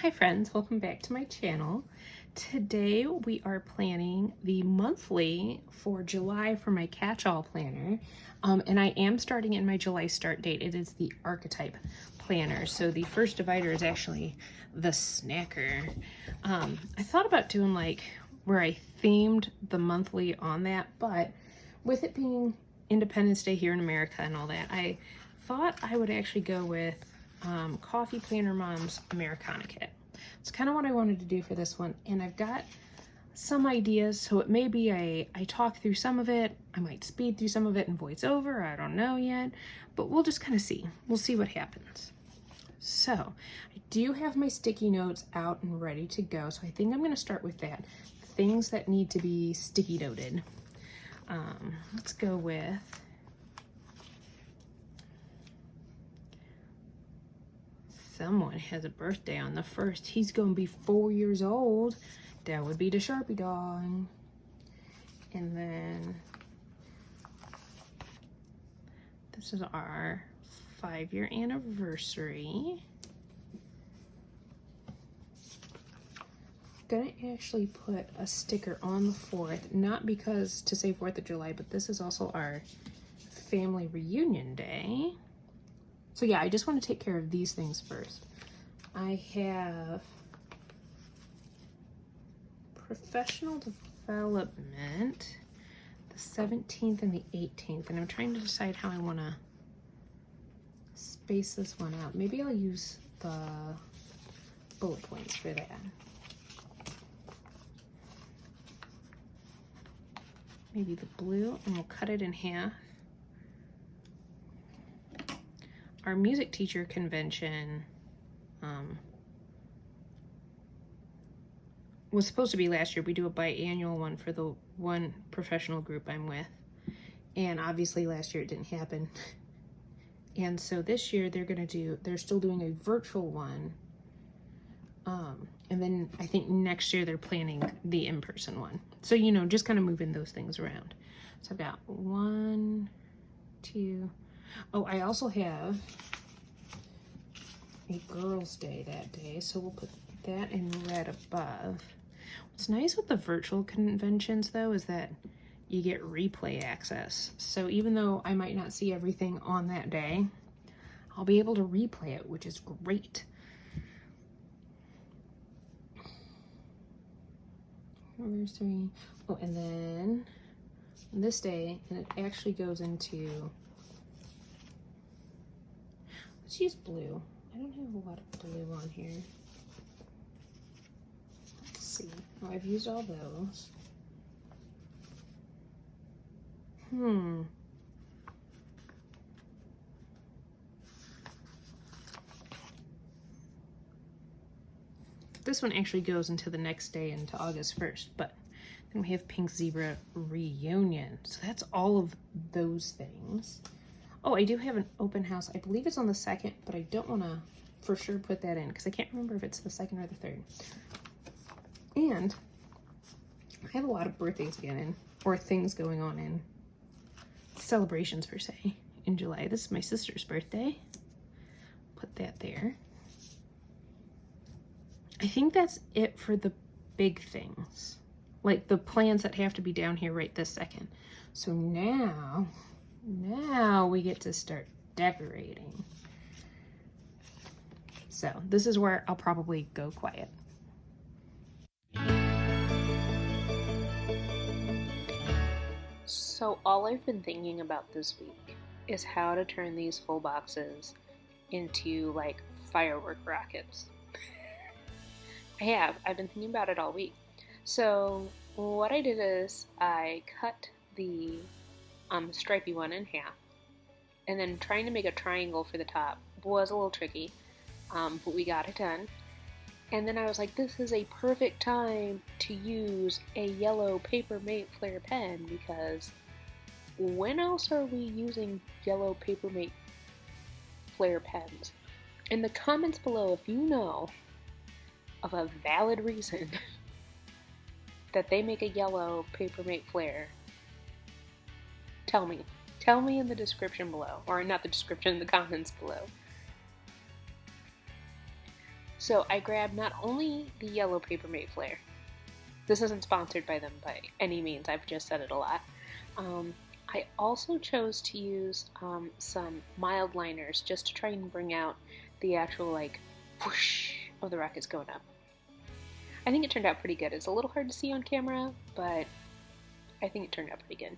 Hi friends, welcome back to my channel. Today we are planning the monthly for July for my catch-all planner. And I am starting in my July start date. It is the archetype planner. So the first divider is actually the snacker. I thought about doing like where I themed the monthly on that, but with it being Independence Day here in America and all that, I thought I would actually go with CoffeePlannerMom's Americana kit. It's kind of what I wanted to do for this one, and I've got some ideas, so it may be I talk through some of it, I might speed through some of it and voice over, I don't know yet, but we'll just kind of see. We'll see what happens. So, I do have my sticky notes out and ready to go, so I think I'm going to start with that. Things that need to be sticky noted. Let's go with someone has a birthday on the 1st. He's going to be 4 years old. That would be the Sharpie dog. And then this is our 5-year anniversary. I'm gonna actually put a sticker on the 4th, not because to say 4th of July, but this is also our family reunion day. So yeah, I just want to take care of these things first. I have professional development, the 17th and the 18th, and I'm trying to decide how I want to space this one out. Maybe I'll use the bullet points for that. Maybe the blue, and we'll cut it in half. Our music teacher convention was supposed to be last year. We do a biannual one for the one professional group I'm with. And obviously last year it didn't happen. And so this year they're still doing a virtual one. And then I think next year they're planning the in-person one. So, you know, just kind of moving those things around. So I've got 1, 2, oh, I also have a girls' day that day, so we'll put that in red above. What's nice with the virtual conventions, though, is that you get replay access. So even though I might not see everything on that day, I'll be able to replay it, which is great. Anniversary. Oh, and then this day, and it actually goes into, let's use blue. I don't have a lot of blue on here. Let's see. Oh, I've used all those. This one actually goes into the next day, into August 1st, but then we have Pink Zebra Reunion. So that's all of those things. Oh, I do have an open house. I believe it's on the 2nd, but I don't want to for sure put that in because I can't remember if it's the 2nd or the 3rd. And I have a lot of birthdays again, or things going on in celebrations per se in July. This is my sister's birthday. Put that there. I think that's it for the big things, like the plans that have to be down here right this second. So now we get to start decorating. So this is where I'll probably go quiet. So all I've been thinking about this week is how to turn these full boxes into like firework rockets. I've been thinking about it all week. So what I did is I cut the stripy one in half, and then trying to make a triangle for the top was a little tricky, but we got it done. And then I was like, this is a perfect time to use a yellow Paper Mate Flare pen, because when else are we using yellow Paper Mate Flare pens? In the comments below, if you know of a valid reason that they make a yellow Paper Mate Flare, tell me. Tell me in the description below, or not the description, in the comments below. So I grabbed not only the yellow Papermate flare. This isn't sponsored by them by any means, I've just said it a lot. I also chose to use some mild liners just to try and bring out the actual like whoosh of the rockets going up. I think it turned out pretty good. It's a little hard to see on camera, but I think it turned out pretty good.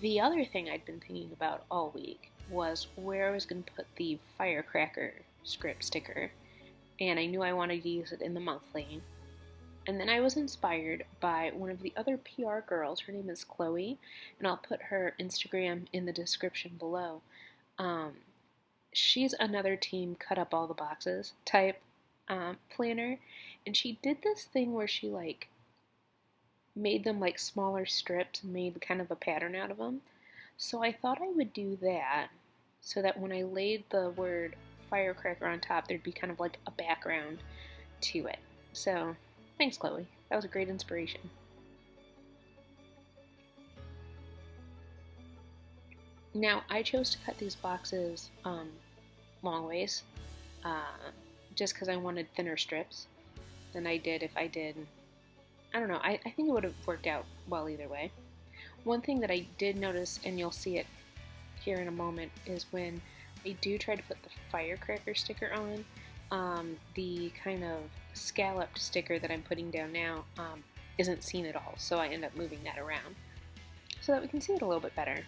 The other thing I'd been thinking about all week was where I was going to put the firecracker script sticker, and I knew I wanted to use it in the monthly. And then I was inspired by one of the other PR girls. Her name is Chloe, and I'll put her Instagram in the description below. She's another team cut up all the boxes type planner, and she did this thing where she like made them like smaller strips and made kind of a pattern out of them. So I thought I would do that so that when I laid the word firecracker on top, there'd be kind of like a background to it. So thanks, Chloe. That was a great inspiration. Now, I chose to cut these boxes long ways just because I wanted thinner strips than I did if I did, I don't know, I think it would have worked out well either way. One thing that I did notice, and you'll see it here in a moment, is when I do try to put the firecracker sticker on, the kind of scalloped sticker that I'm putting down now isn't seen at all, so I end up moving that around so that we can see it a little bit better.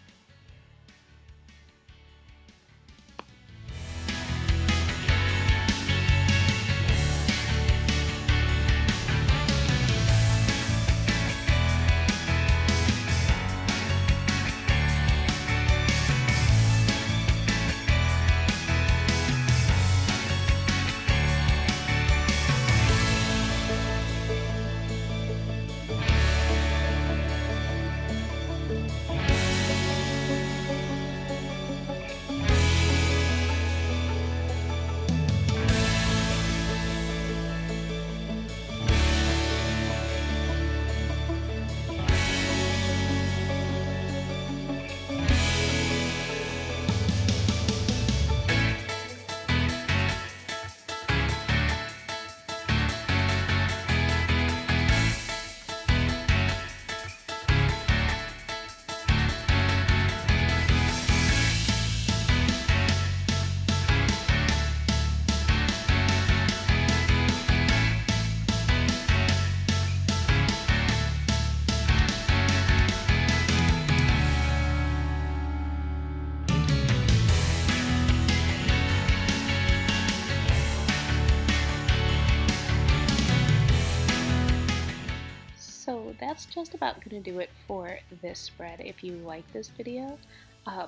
So that's just about going to do it for this spread. If you like this video,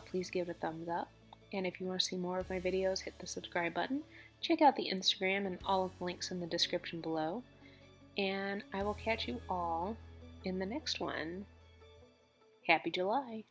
please give it a thumbs up. And if you want to see more of my videos, hit the subscribe button. Check out the Instagram and all of the links in the description below. And I will catch you all in the next one. Happy July!